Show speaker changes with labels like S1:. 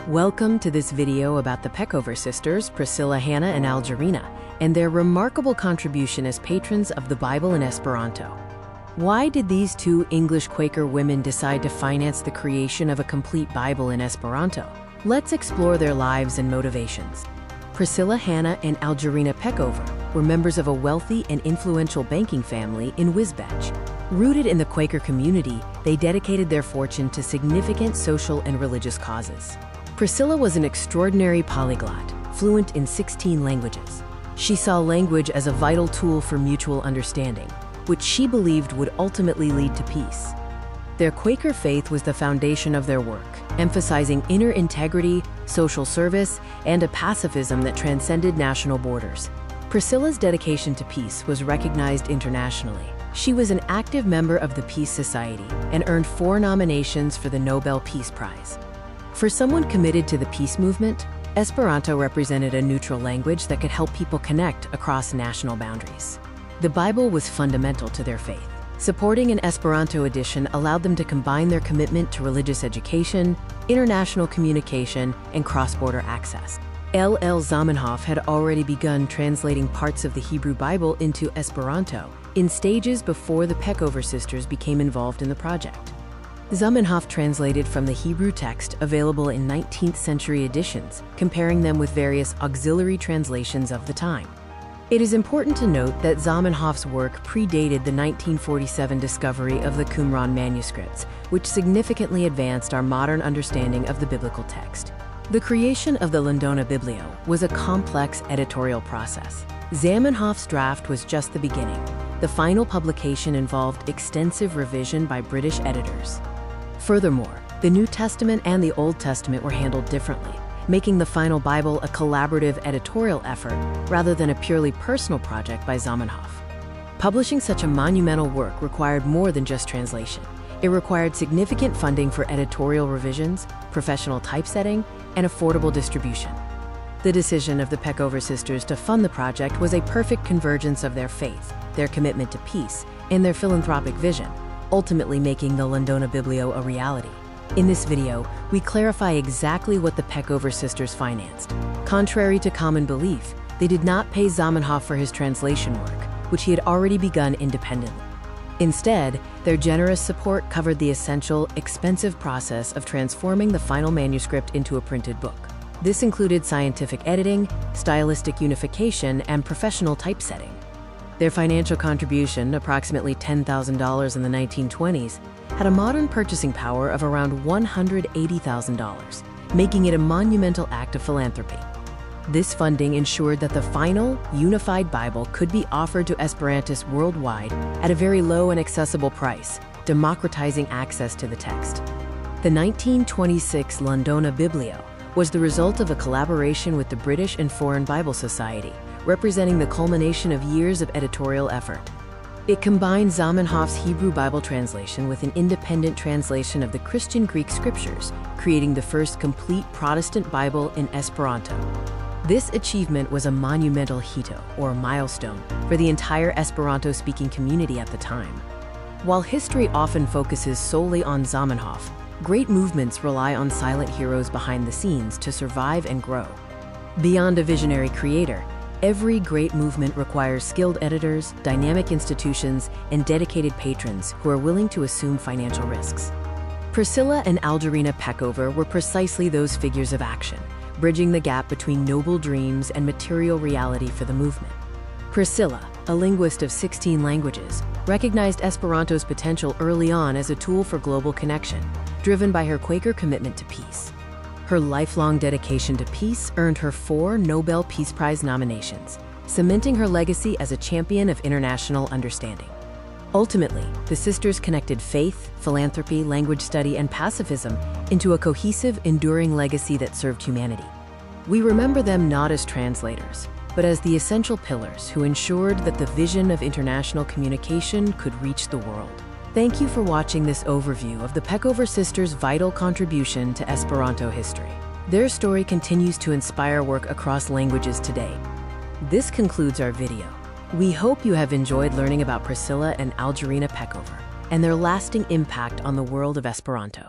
S1: Welcome to this video about the Peckover sisters, Priscilla Hannah and Algerina, and their remarkable contribution as patrons of the Bible in Esperanto. Why did these two English Quaker women decide to finance the creation of a complete Bible in Esperanto? Let's explore their lives and motivations. Priscilla Hannah and Algerina Peckover were members of a wealthy and influential banking family in Wisbech. Rooted in the Quaker community, they dedicated their fortune to significant social and religious causes. Priscilla was an extraordinary polyglot, fluent in 16 languages. She saw language as a vital tool for mutual understanding, which she believed would ultimately lead to peace. Their Quaker faith was the foundation of their work, emphasizing inner integrity, social service, and a pacifism that transcended national borders. Priscilla's dedication to peace was recognized internationally. She was an active member of the Peace Society and earned 4 nominations for the Nobel Peace Prize. For someone committed to the peace movement, Esperanto represented a neutral language that could help people connect across national boundaries. The Bible was fundamental to their faith. Supporting an Esperanto edition allowed them to combine their commitment to religious education, international communication, and cross-border access. L. Zamenhof had already begun translating parts of the Hebrew Bible into Esperanto in stages before the Peckover sisters became involved in the project. Zamenhof translated from the Hebrew text available in 19th century editions, comparing them with various auxiliary translations of the time. It is important to note that Zamenhof's work predated the 1947 discovery of the Qumran manuscripts, which significantly advanced our modern understanding of the biblical text. The creation of the Londona Biblio was a complex editorial process. Zamenhof's draft was just the beginning. The final publication involved extensive revision by British editors. Furthermore, the New Testament and the Old Testament were handled differently, making the final Bible a collaborative editorial effort rather than a purely personal project by Zamenhof. Publishing such a monumental work required more than just translation. It required significant funding for editorial revisions, professional typesetting, and affordable distribution. The decision of the Peckover sisters to fund the project was a perfect convergence of their faith, their commitment to peace, and their philanthropic vision, ultimately making the Londona Biblio a reality. In this video, we clarify exactly what the Peckover sisters financed. Contrary to common belief, they did not pay Zamenhof for his translation work, which he had already begun independently. Instead, their generous support covered the essential, expensive process of transforming the final manuscript into a printed book. This included scientific editing, stylistic unification, and professional typesetting. Their financial contribution, approximately $10,000 in the 1920s, had a modern purchasing power of around $180,000, making it a monumental act of philanthropy. This funding ensured that the final, unified Bible could be offered to Esperantists worldwide at a very low and accessible price, democratizing access to the text. The 1926 Londona Biblio was the result of a collaboration with the British and Foreign Bible Society, representing the culmination of years of editorial effort. It combined Zamenhof's Hebrew Bible translation with an independent translation of the Christian Greek scriptures, creating the first complete Protestant Bible in Esperanto. This achievement was a monumental hito, or milestone, for the entire Esperanto-speaking community at the time. While history often focuses solely on Zamenhof, great movements rely on silent heroes behind the scenes to survive and grow. Beyond a visionary creator, every great movement requires skilled editors, dynamic institutions, and dedicated patrons who are willing to assume financial risks. Priscilla and Algerina Peckover were precisely those figures of action, bridging the gap between noble dreams and material reality for the movement. Priscilla, a linguist of 16 languages, recognized Esperanto's potential early on as a tool for global connection, driven by her Quaker commitment to peace. Her lifelong dedication to peace earned her 4 Nobel Peace Prize nominations, cementing her legacy as a champion of international understanding. Ultimately, the sisters connected faith, philanthropy, language study, and pacifism into a cohesive, enduring legacy that served humanity. We remember them not as translators, but as the essential pillars who ensured that the vision of international communication could reach the world. Thank you for watching this overview of the Peckover sisters' vital contribution to Esperanto history. Their story continues to inspire work across languages today. This concludes our video. We hope you have enjoyed learning about Priscilla and Algerina Peckover and their lasting impact on the world of Esperanto.